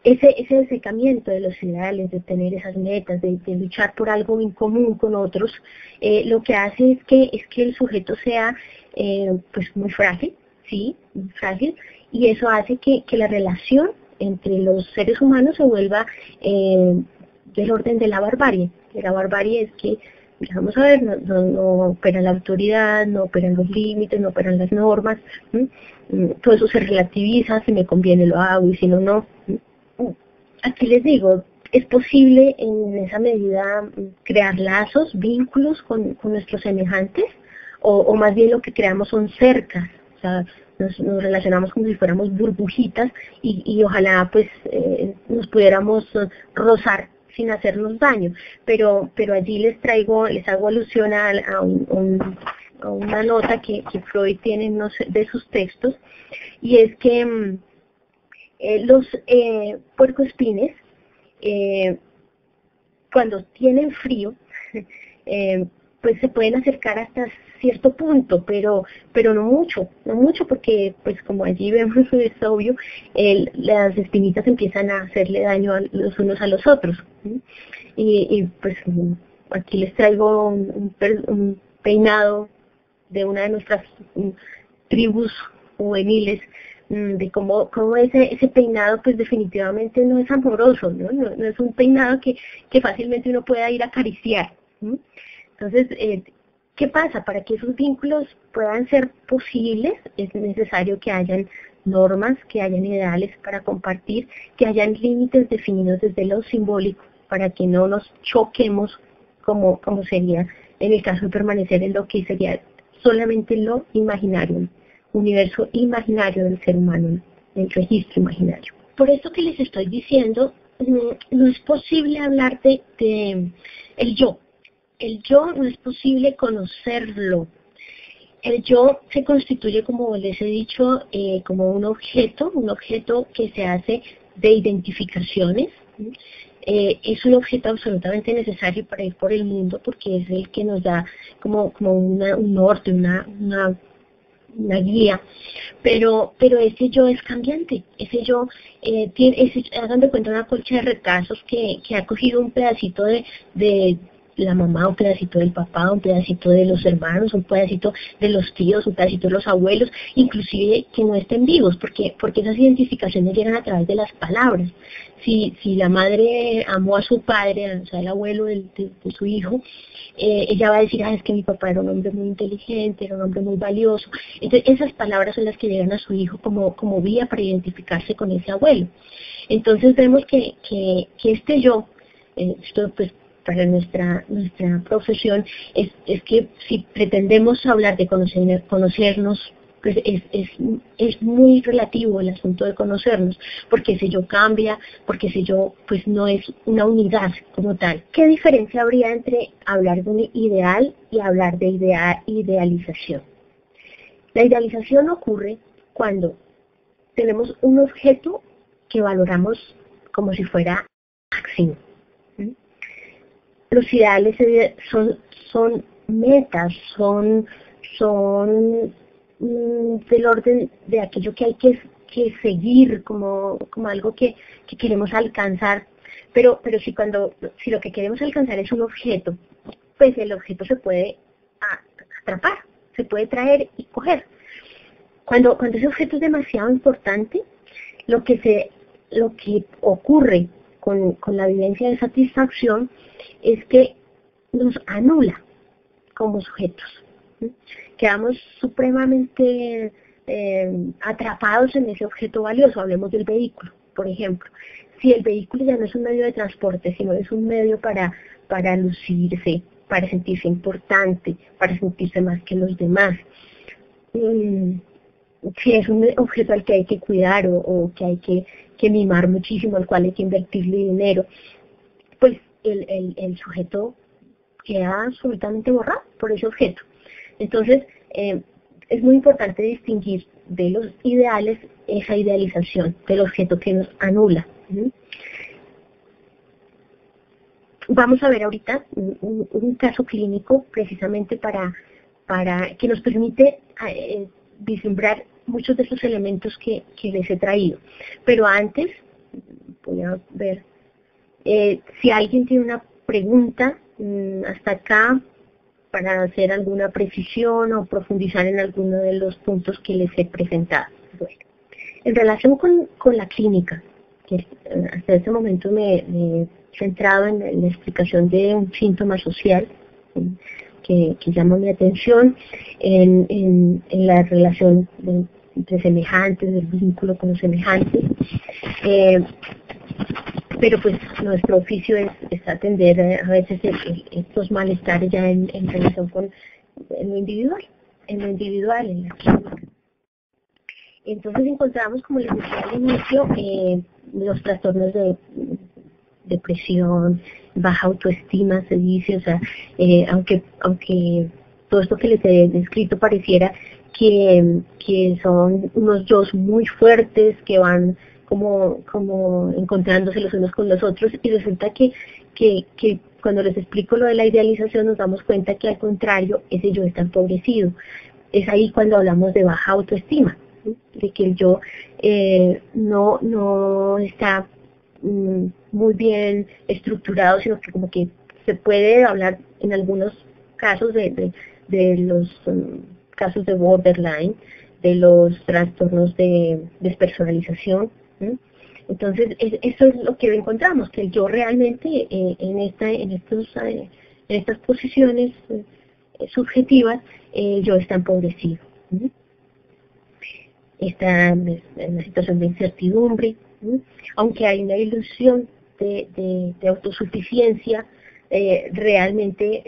ese acercamiento de los ideales, de tener esas metas, de luchar por algo en común con otros, lo que hace es que el sujeto sea pues muy frágil, ¿sí? Muy frágil, y eso hace que la relación entre los seres humanos se vuelva del orden de la barbarie. De la barbarie es que, vamos a ver, no opera la autoridad, no operan los límites, no operan las normas, todo eso se relativiza, si me conviene lo hago y si no, no. Aquí les digo, es posible en esa medida crear lazos, vínculos con nuestros semejantes, o más bien lo que creamos son cercas, o sea, nos relacionamos como si fuéramos burbujitas y ojalá pues nos pudiéramos rozar sin hacernos daño, pero allí les hago alusión a una nota que Freud tiene en uno de sus textos, y es que los puercoespines, cuando tienen frío, pues se pueden acercar hasta cierto punto, pero no mucho, porque pues como allí vemos es obvio, las espinitas empiezan a hacerle daño a los unos a los otros. Y pues aquí les traigo un peinado de una de nuestras tribus juveniles, de cómo ese peinado pues definitivamente no es amoroso, no es un peinado que fácilmente uno pueda ir a acariciar. Entonces, ¿qué pasa? Para que esos vínculos puedan ser posibles es necesario que hayan normas, que hayan ideales para compartir, que hayan límites definidos desde lo simbólico para que no nos choquemos como sería en el caso de permanecer en lo que sería solamente lo imaginario, universo imaginario del ser humano, el registro imaginario. Por esto que les estoy diciendo, no es posible hablar de el yo. El yo no es posible conocerlo. El yo se constituye, como les he dicho, como un objeto que se hace de identificaciones. Es un objeto absolutamente necesario para ir por el mundo porque es el que nos da como un norte, una guía, pero ese yo es cambiante, ese yo hagan de cuenta una colcha de retazos que ha cogido un pedacito de la mamá, un pedacito del papá, un pedacito de los hermanos, un pedacito de los tíos, un pedacito de los abuelos, inclusive que no estén vivos, porque esas identificaciones llegan a través de las palabras. Si la madre amó a su padre, o sea, el abuelo de su hijo, ella va a decir, es que mi papá era un hombre muy inteligente, era un hombre muy valioso. Entonces, esas palabras son las que llegan a su hijo como vía para identificarse con ese abuelo. Entonces, vemos que este yo, esto pues para nuestra profesión, es que si pretendemos hablar de conocernos, pues es muy relativo el asunto de conocernos, porque ese yo cambia, porque ese yo pues no es una unidad como tal. ¿Qué diferencia habría entre hablar de un ideal y hablar de idealización? La idealización ocurre cuando tenemos un objeto que valoramos como si fuera máximo. Los ideales son metas, son del orden de aquello que hay que seguir como algo que queremos alcanzar, pero si lo que queremos alcanzar es un objeto, pues el objeto se puede atrapar, se puede traer y coger. Cuando ese objeto es demasiado importante, lo que ocurre con la vivencia de satisfacción es que nos anula como sujetos. Quedamos supremamente atrapados en ese objeto valioso. Hablemos del vehículo, por ejemplo. Si el vehículo ya no es un medio de transporte, sino es un medio para lucirse, para sentirse importante, para sentirse más que los demás. Si es un objeto al que hay que cuidar o que hay que mimar muchísimo, al cual hay que invertirle dinero, pues el sujeto queda absolutamente borrado por ese objeto. Entonces, es muy importante distinguir de los ideales esa idealización del objeto que nos anula. Vamos a ver ahorita un caso clínico precisamente para que nos permite vislumbrar muchos de esos elementos que les he traído. Pero antes, voy a ver. Si alguien tiene una pregunta hasta acá para hacer alguna precisión o profundizar en alguno de los puntos que les he presentado. Bueno, en relación con la clínica, que hasta este momento me he centrado en la explicación de un síntoma social que llama mi atención en la relación entre semejantes, del vínculo con los semejantes. Pero pues nuestro oficio es atender a veces estos malestares ya en relación con lo individual, en la clínica. Entonces encontramos, como les decía al inicio, los trastornos de depresión, baja autoestima, se dice, o sea, aunque todo esto que les he descrito pareciera que son unos yo muy fuertes que van como encontrándose los unos con los otros, y resulta que cuando les explico lo de la idealización nos damos cuenta que al contrario, ese yo está empobrecido. Es ahí cuando hablamos de baja autoestima, ¿sí? De que el yo no está muy bien estructurado, sino que como que se puede hablar en algunos casos de los casos de borderline, de los trastornos de despersonalización. Entonces eso es lo que encontramos, que el yo realmente en estas posiciones subjetivas, el yo está empobrecido. Está en una situación de incertidumbre, aunque hay una ilusión de autosuficiencia, realmente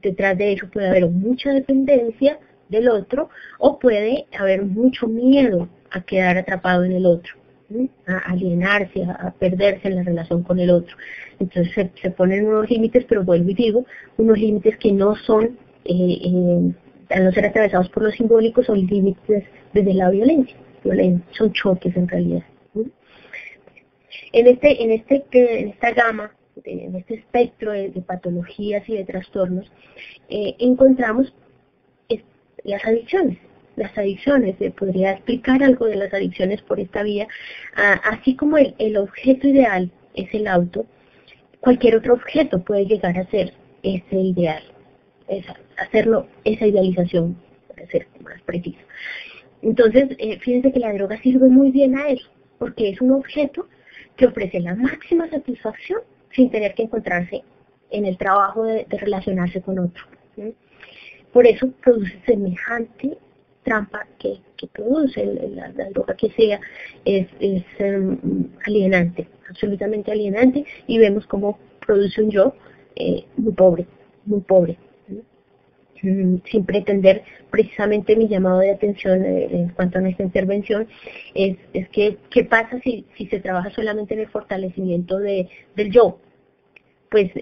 detrás de eso puede haber mucha dependencia del otro, o puede haber mucho miedo a quedar atrapado en el otro, a alienarse, a perderse en la relación con el otro. Entonces se ponen unos límites, pero vuelvo y digo, unos límites que no son, al no ser atravesados por lo simbólico, son límites desde la violencia, son choques en realidad. En esta gama, en este espectro de patologías y de trastornos, encontramos las adicciones. Podría explicar algo de las adicciones por esta vía. Así como el objeto ideal es el auto, cualquier otro objeto puede llegar a ser ese ideal, hacerlo esa idealización, para ser más preciso. Entonces, fíjense que la droga sirve muy bien a eso, porque es un objeto que ofrece la máxima satisfacción sin tener que encontrarse en el trabajo de relacionarse con otro. Por eso produce semejante trampa que produce la droga que sea, es alienante, absolutamente alienante, y vemos cómo produce un yo muy pobre, sin pretender. Precisamente mi llamado de atención en cuanto a nuestra intervención es que ¿qué pasa si se trabaja solamente en el fortalecimiento del yo? Pues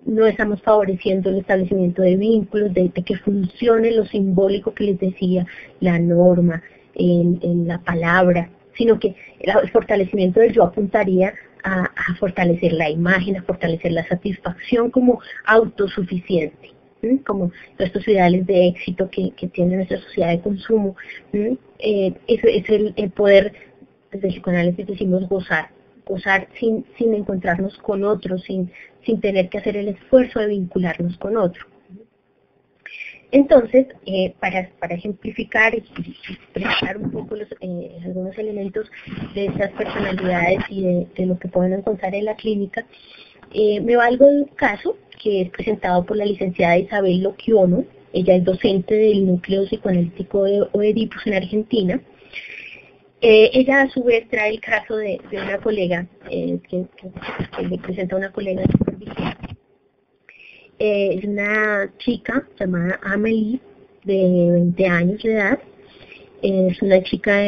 no estamos favoreciendo el establecimiento de vínculos, de que funcione lo simbólico que les decía, la norma, en la palabra, sino que el fortalecimiento del yo apuntaría a fortalecer la imagen, a fortalecer la satisfacción como autosuficiente, como estos ideales de éxito que tiene nuestra sociedad de consumo. Es el poder, desde el psicoanálisis decimos gozar sin encontrarnos con otros, sin tener que hacer el esfuerzo de vincularnos con otro. Entonces, para ejemplificar y expresar un poco algunos elementos de estas personalidades y de lo que pueden encontrar en la clínica, me valgo de un caso que es presentado por la licenciada Isabel Loquiono. Ella es docente del núcleo psicoanalítico de Oedipus en Argentina. Ella a su vez trae el caso de una colega, que le presenta a una colega de supervisión. Es una chica llamada Amelie, de 20 años de edad. Es una chica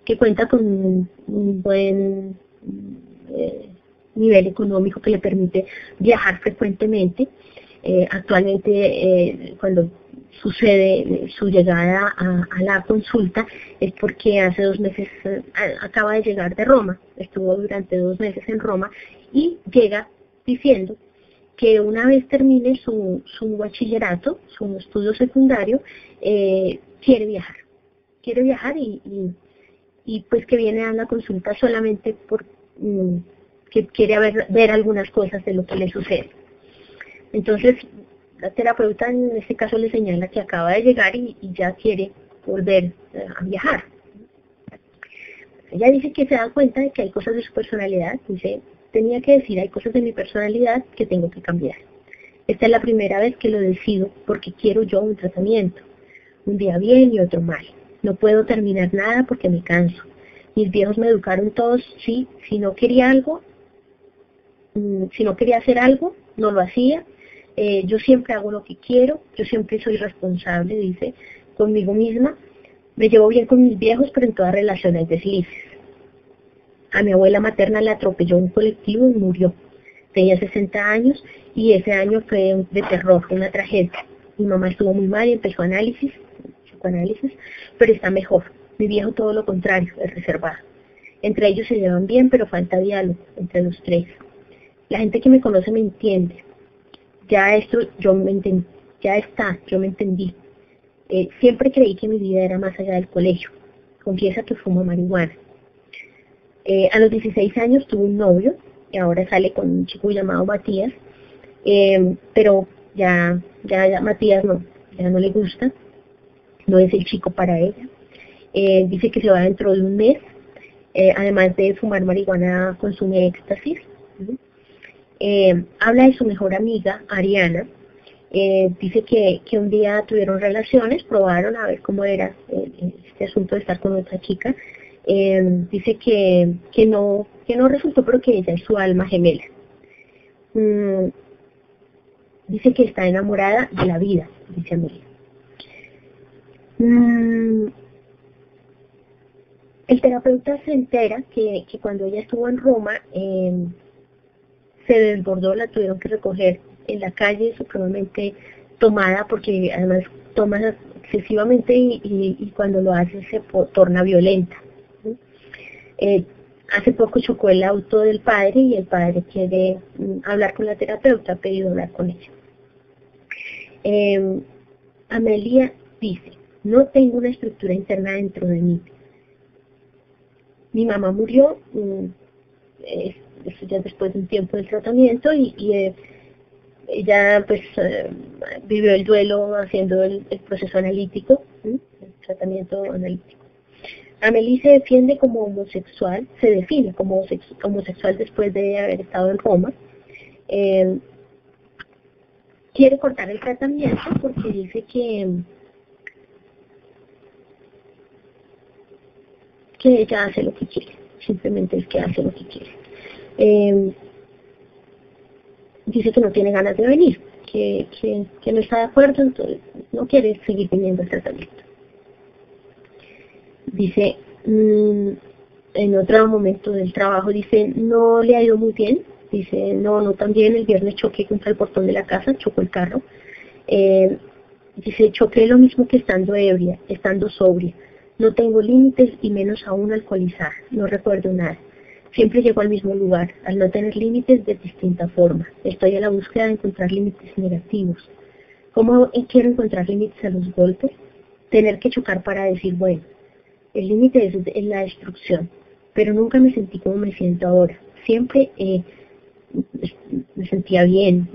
que cuenta con un buen nivel económico que le permite viajar frecuentemente. Actualmente, cuando sucede su llegada a la consulta, es porque hace 2 meses acaba de llegar de Roma, estuvo durante 2 meses en Roma, y llega diciendo que una vez termine su bachillerato, su estudio secundario, quiere viajar y pues que viene a la consulta solamente por que quiere ver algunas cosas de lo que le sucede. Entonces, la terapeuta en este caso le señala que acaba de llegar y ya quiere volver a viajar. Ella dice que se da cuenta de que hay cosas de su personalidad, dice, tenía que decir, hay cosas de mi personalidad que tengo que cambiar. Esta es la primera vez que lo decido porque quiero yo un tratamiento. Un día bien y otro mal. No puedo terminar nada porque me canso. Mis viejos me educaron todos, sí, si no quería algo, si no quería hacer algo, no lo hacía. Yo siempre hago lo que quiero, yo siempre soy responsable, dice, conmigo misma. Me llevo bien con mis viejos, pero en todas relaciones deslices. A mi abuela materna la atropelló un colectivo y murió. Tenía 60 años y ese año fue de terror, fue una tragedia. Mi mamá estuvo muy mal y empezó psicoanálisis, pero está mejor. Mi viejo todo lo contrario, es reservado. Entre ellos se llevan bien, pero falta diálogo entre los tres. La gente que me conoce me entiende. Ya yo me entendí. Siempre creí que mi vida era más allá del colegio. Confiesa que fumo marihuana. A los 16 años tuve un novio, y ahora sale con un chico llamado Matías, pero ya Matías ya no le gusta, no es el chico para ella. Dice que se va dentro de un mes, además de fumar marihuana, consume éxtasis. Habla de su mejor amiga, Ariana. Dice que un día tuvieron relaciones, probaron a ver cómo era este asunto de estar con otra chica. Dice que no resultó, pero que ella es su alma gemela. Dice que está enamorada de la vida, dice Amelia. El terapeuta se entera que cuando ella estuvo en Roma, se desbordó, la tuvieron que recoger en la calle, supremamente tomada, porque además toma excesivamente y cuando lo hace se torna violenta. Hace poco chocó el auto del padre y el padre quiere hablar con la terapeuta, ha pedido hablar con ella. Amelia dice, no tengo una estructura interna dentro de mí. Mi mamá murió, eso ya después de un tiempo del tratamiento y ella pues vivió el duelo haciendo el proceso analítico, el tratamiento analítico. Amelie se defiende como homosexual, se define como homosexual después de haber estado en Roma. Quiere cortar el tratamiento porque dice que ella hace lo que quiere, simplemente es que hace lo que quiere. Dice que no tiene ganas de venir, que no está de acuerdo, entonces no quiere seguir viniendo al tratamiento. Dice, en otro momento del trabajo, dice, no le ha ido muy bien, dice, no tan bien, el viernes choqué contra el portón de la casa, chocó el carro, dice, choqué lo mismo que estando ebria, estando sobria, no tengo límites y menos aún alcoholizada, no recuerdo nada, siempre llego al mismo lugar, al no tener límites de distinta forma, estoy a la búsqueda de encontrar límites negativos. ¿Cómo quiero encontrar límites a los golpes? Tener que chocar para decir, bueno, el límite es la destrucción, pero nunca me sentí como me siento ahora. Siempre me sentía bien,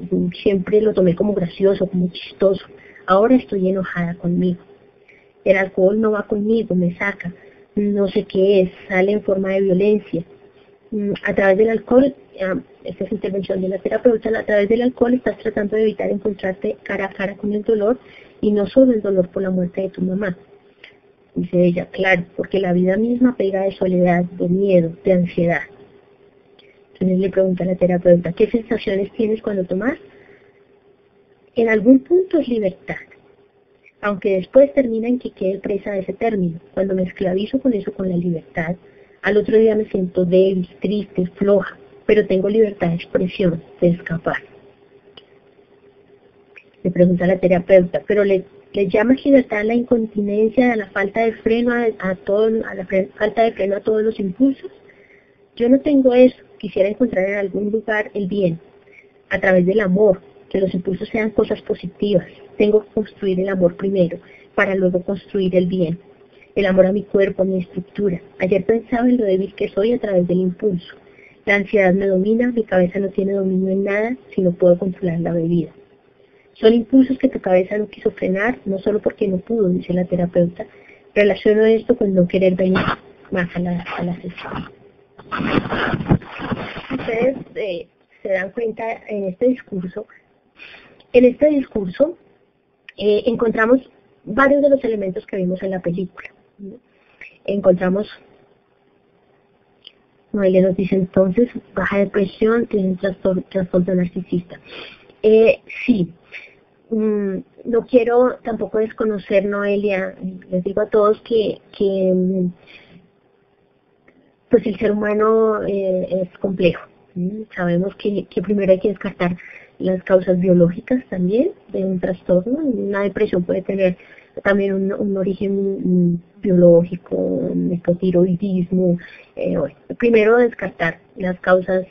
siempre lo tomé como gracioso, como chistoso. Ahora estoy enojada conmigo. El alcohol no va conmigo, me saca. No sé qué es, sale en forma de violencia. A través del alcohol, esta es intervención de la terapeuta, a través del alcohol estás tratando de evitar encontrarte cara a cara con el dolor y no solo el dolor por la muerte de tu mamá. Dice ella, claro, porque la vida misma pega de soledad, de miedo, de ansiedad. Entonces le pregunta a la terapeuta, ¿qué sensaciones tienes cuando tomas? En algún punto es libertad, aunque después termina en que quede presa de ese término. Cuando me esclavizo con eso, con la libertad, al otro día me siento débil, triste, floja, pero tengo libertad de expresión, de escapar. Le pregunta a la terapeuta, pero ¿le llamas libertad a la incontinencia, a la falta de freno a la falta de freno a todos los impulsos? Yo no tengo eso, quisiera encontrar en algún lugar el bien, a través del amor, que los impulsos sean cosas positivas. Tengo que construir el amor primero, para luego construir el bien. el amor a mi cuerpo, a mi estructura. Ayer pensaba en lo débil que soy a través del impulso. La ansiedad me domina, mi cabeza no tiene dominio en nada si no puedo controlar la bebida. Son impulsos que tu cabeza no quiso frenar, no solo porque no pudo, dice la terapeuta. Relaciono esto con no querer venir más a la sesión. Ustedes se dan cuenta en este discurso. Encontramos varios de los elementos que vimos en la película. Encontramos, Noelia nos dice entonces, baja depresión, tiene trastorno narcisista. Sí, no quiero tampoco desconocer, Noelia, les digo a todos que pues el ser humano es complejo. Sabemos que primero hay que descartar las causas biológicas también de un trastorno. Una depresión puede tener también un origen biológico, un hipotiroidismo. Bueno, primero descartar las causas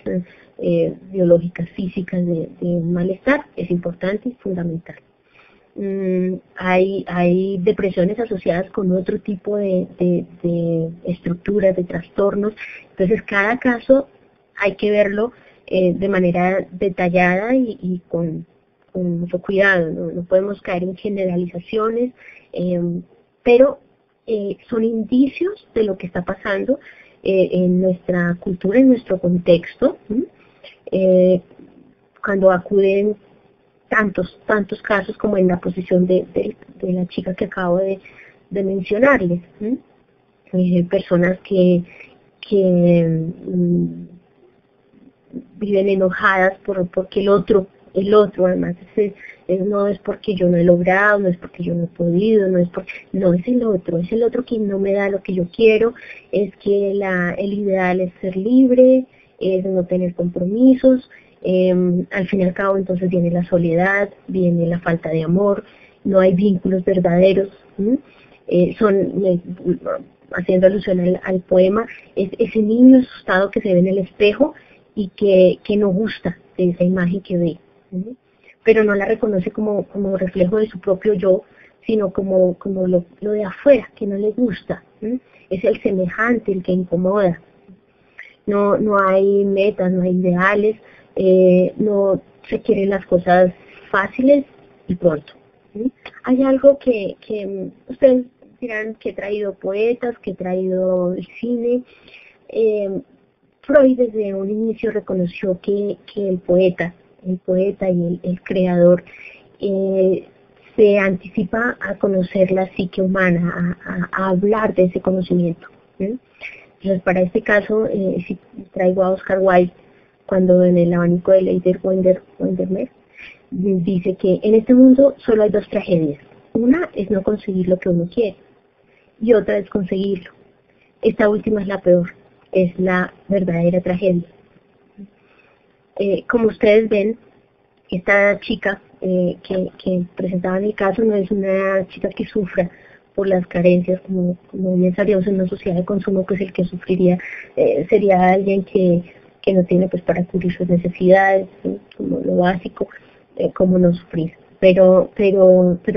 biológicas, físicas de un malestar es importante y fundamental. Hay depresiones asociadas con otro tipo de estructuras, de trastornos. Entonces cada caso hay que verlo de manera detallada y con mucho cuidado. No podemos caer en generalizaciones, pero son indicios de lo que está pasando en nuestra cultura, en nuestro contexto. Cuando acuden tantos casos como en la posición de la chica que acabo de mencionarles. Personas que viven enojadas porque el otro además no es porque yo no he logrado, no es porque yo no he podido, no es el otro quien no me da lo que yo quiero, es que el ideal es ser libre, es no tener compromisos. Al fin y al cabo entonces viene la soledad, viene la falta de amor, no hay vínculos verdaderos. Haciendo alusión al poema, es ese niño asustado que se ve en el espejo y que no gusta de esa imagen que ve, pero no la reconoce como reflejo de su propio yo, sino como lo de afuera, que no le gusta. Es el semejante, el que incomoda. No hay metas, no hay ideales, no se quieren las cosas fáciles y pronto. Hay algo que ustedes dirán que he traído poetas, que he traído el cine. Freud desde un inicio reconoció que el poeta y el creador se anticipa a conocer la psique humana, a hablar de ese conocimiento. Entonces, para este caso, si traigo a Oscar Wilde, cuando en el abanico de Leider Wendermer dice que en este mundo solo hay dos tragedias. Una es no conseguir lo que uno quiere y otra es conseguirlo. Esta última es la peor, es la verdadera tragedia. Como ustedes ven, esta chica que presentaba en el caso no es una chica que sufra por las carencias, como bien sabíamos en una sociedad de consumo, pues el que sufriría sería alguien que no tiene pues para cubrir sus necesidades, ¿sí? Como lo básico, como no sufrir. Pero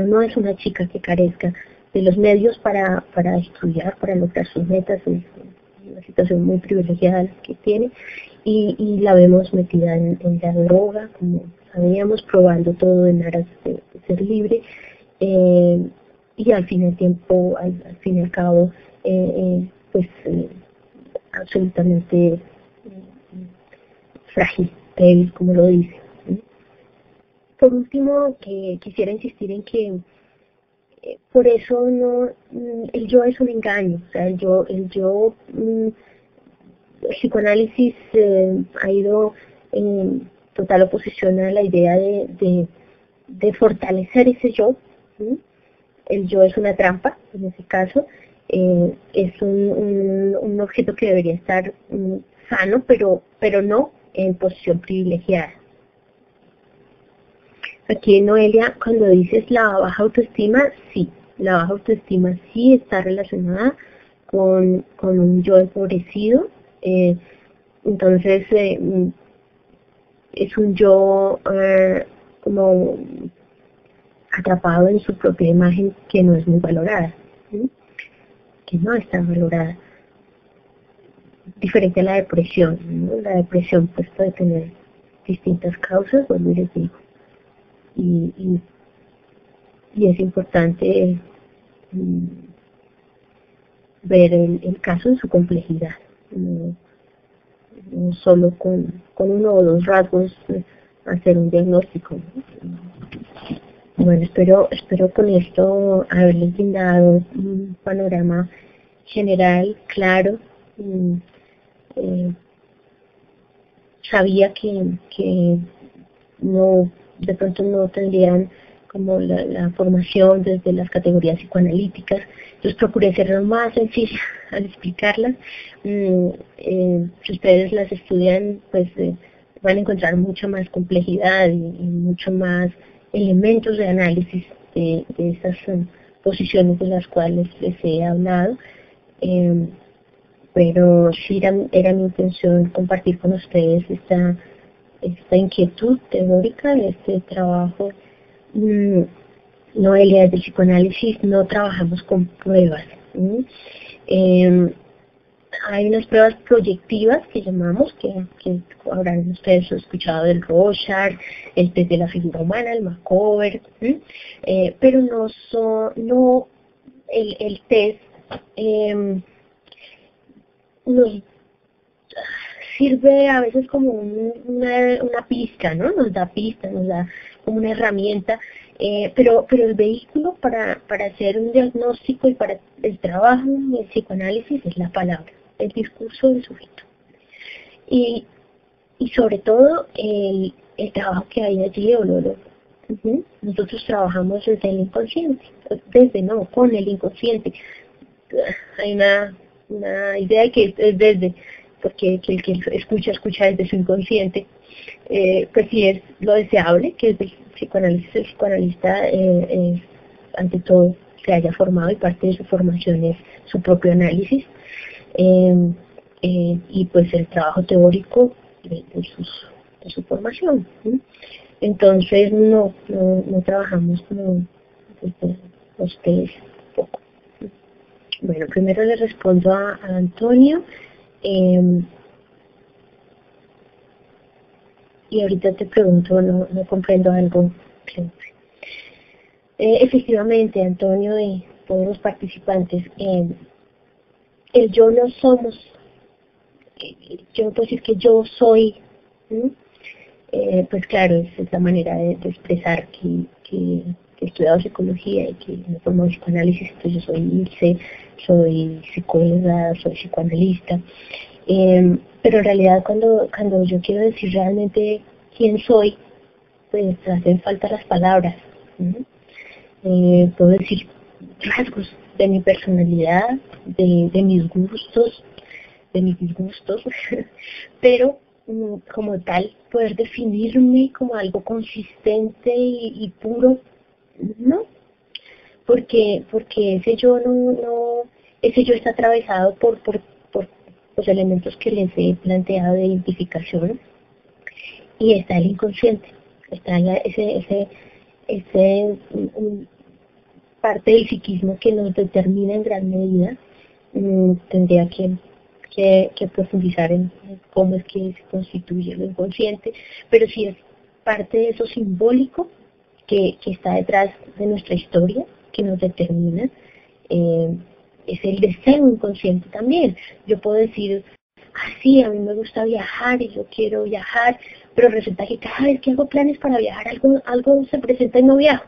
no es una chica que carezca de los medios para estudiar, para lograr sus metas. Es una situación muy privilegiada que tiene y la vemos metida en la droga, como sabíamos, probando todo en aras de ser libre, y al fin y al cabo absolutamente frágil, débil, como lo dice. Por último, que quisiera insistir en que por eso el yo es un engaño. O sea, el psicoanálisis ha ido en total oposición a la idea de fortalecer ese yo. El yo es una trampa, en ese caso, es un objeto que debería estar sano, pero no en posición privilegiada. Aquí Noelia, cuando dices la baja autoestima, sí, la baja autoestima sí está relacionada con un yo empobrecido. Entonces es un yo como atrapado en su propia imagen que no es muy valorada. que no está valorada, diferente a la depresión, ¿no? La depresión pues puede tener distintas causas, bueno, les digo, y, y, y es importante ver el caso en su complejidad, no, no solo con uno o dos rasgos hacer un diagnóstico, ¿no? Bueno, espero con esto haberles brindado un panorama general, claro. Eh, Sabía que no, de pronto no tendrían como la formación desde las categorías psicoanalíticas, entonces procuré ser lo más sencilla al explicarlas. Si ustedes las estudian, pues van a encontrar mucha más complejidad y mucho más elementos de análisis de esas posiciones de las cuales les he hablado. Pero sí era mi intención compartir con ustedes esta inquietud teórica de este trabajo. Noelia, desde el psicoanálisis no trabajamos con pruebas. Hay unas pruebas proyectivas que llamamos, que habrán ustedes escuchado del Rorschach, el test de la figura humana, el Markover, pero no el test nos sirve a veces como una pista, ¿no? Nos da pista, nos da como una herramienta, pero el vehículo para hacer un diagnóstico y para el trabajo en el psicoanálisis es la palabra, el discurso del sujeto. Y sobre todo el trabajo que hay allí, Nosotros trabajamos desde el inconsciente, con el inconsciente. Hay una idea que es desde, porque el que escucha desde su inconsciente, pues sí es lo deseable, que es el psicoanalista ante todo se haya formado y parte de su formación es su propio análisis, y pues el trabajo teórico de su formación. Entonces no trabajamos como ustedes poco. Bueno, primero le respondo a Antonio, y ahorita te pregunto, no comprendo algo. Efectivamente, Antonio, y todos los participantes, el yo no somos, yo no puedo decir que yo soy, pues claro, es la manera de expresar que he estudiado psicología y que me formo en psicoanálisis, entonces yo soy Ilse, soy psicóloga, soy psicoanalista, pero en realidad cuando yo quiero decir realmente quién soy, pues hacen falta las palabras. Puedo decir rasgos de mi personalidad, de mis gustos, de mis disgustos, pero como tal, poder definirme como algo consistente y puro, no, porque ese yo ese yo está atravesado por los elementos que les he planteado de identificación, y está el inconsciente, está ese parte del psiquismo que nos determina en gran medida. Tendría que profundizar en cómo es que se constituye lo inconsciente, pero sí es parte de eso simbólico que está detrás de nuestra historia, que nos determina. Es el deseo inconsciente también. Yo puedo decir, sí, a mí me gusta viajar y yo quiero viajar, pero resulta que cada vez que hago planes para viajar, algo se presenta y no viajo.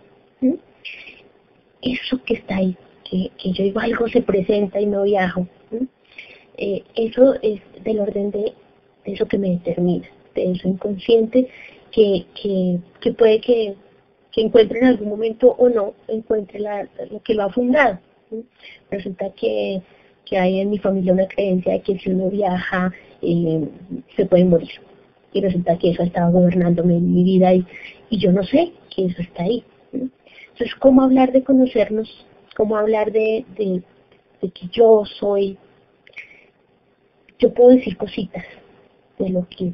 Eso que está ahí, que yo digo algo se presenta y no viajo, eso es del orden de eso que me determina, de eso inconsciente que puede que encuentre en algún momento o no encuentre lo que lo ha fundado. Resulta que hay en mi familia una creencia de que si uno viaja se puede morir, y resulta que eso ha estado gobernándome en mi vida y yo no sé que eso está ahí. Entonces, ¿cómo hablar de conocernos? ¿Cómo hablar de que yo soy? Yo puedo decir cositas de lo que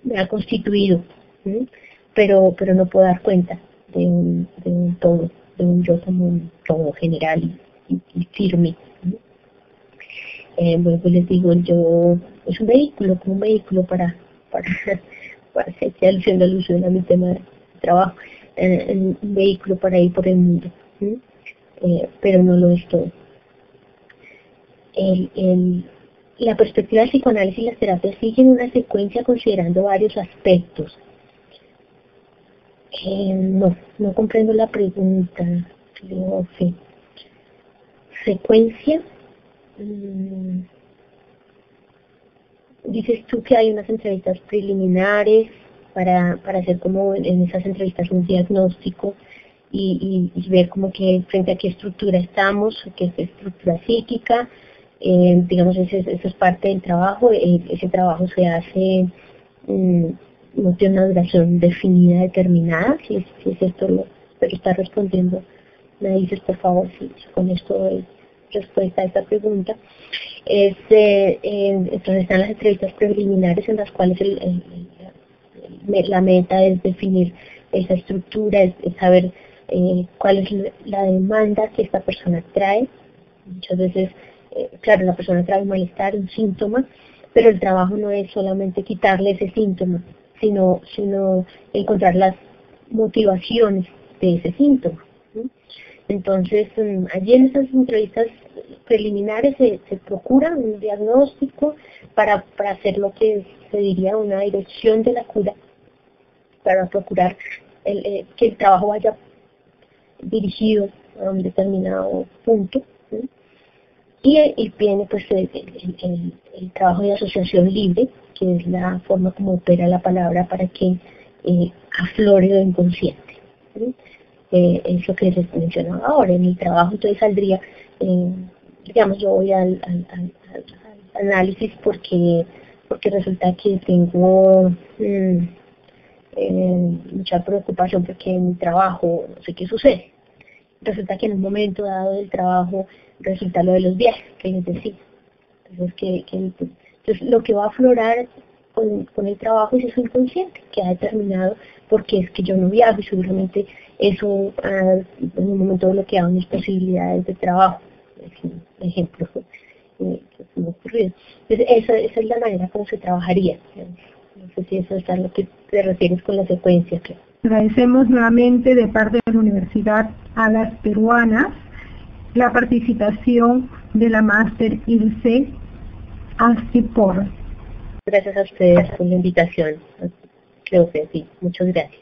me ha constituido, pero no puedo dar cuenta de un todo, de un yo como un todo general y firme. Bueno, pues les digo, yo, es un vehículo, como un vehículo para, para que esté haciendo alusión a mi tema de trabajo, un vehículo para ir por el mundo, ¿sí? Pero no lo es todo. La perspectiva del psicoanálisis y las terapias siguen una secuencia considerando varios aspectos. No comprendo la pregunta, Cleofe. ¿Secuencia? Dices tú que hay unas entrevistas preliminares para hacer como en esas entrevistas un diagnóstico y ver como que frente a qué estructura estamos, qué es estructura psíquica, digamos eso es parte del trabajo, ese trabajo se hace, no tiene una duración definida, determinada, si es esto pero está respondiendo, me dices por favor si con esto doy respuesta a esta pregunta. Entonces están las entrevistas preliminares en las cuales la meta es definir esa estructura, es saber cuál es la demanda que esta persona trae. Muchas veces, claro, la persona trae un malestar, un síntoma, pero el trabajo no es solamente quitarle ese síntoma, sino encontrar las motivaciones de ese síntoma, ¿sí? Entonces, allí en esas entrevistas preliminares se procura un diagnóstico para hacer lo que se diría una dirección de la cura, para procurar que el trabajo vaya dirigido a un determinado punto, ¿sí? Y viene pues el trabajo de asociación libre, que es la forma como opera la palabra para que aflore lo inconsciente, ¿sí? Es lo que les mencionaba ahora. En mi trabajo entonces saldría, digamos, yo voy al análisis porque resulta que tengo mucha preocupación porque en mi trabajo no sé qué sucede. Resulta que en un momento dado del trabajo resulta lo de los viajes, que les decía. Entonces, entonces lo que va a aflorar con el trabajo es eso inconsciente, que ha determinado porque es que yo no viajo y seguramente eso en un momento bloqueado mis posibilidades de trabajo. Es un ejemplo que me ha ocurrido. Entonces esa es la manera como se trabajaría. No sé si eso es a lo que te refieres con la secuencia. Agradecemos nuevamente de parte de la Universidad a las peruanas la participación de la máster Ilse Astipor. Gracias a ustedes por la invitación. Creo que sí. Muchas gracias.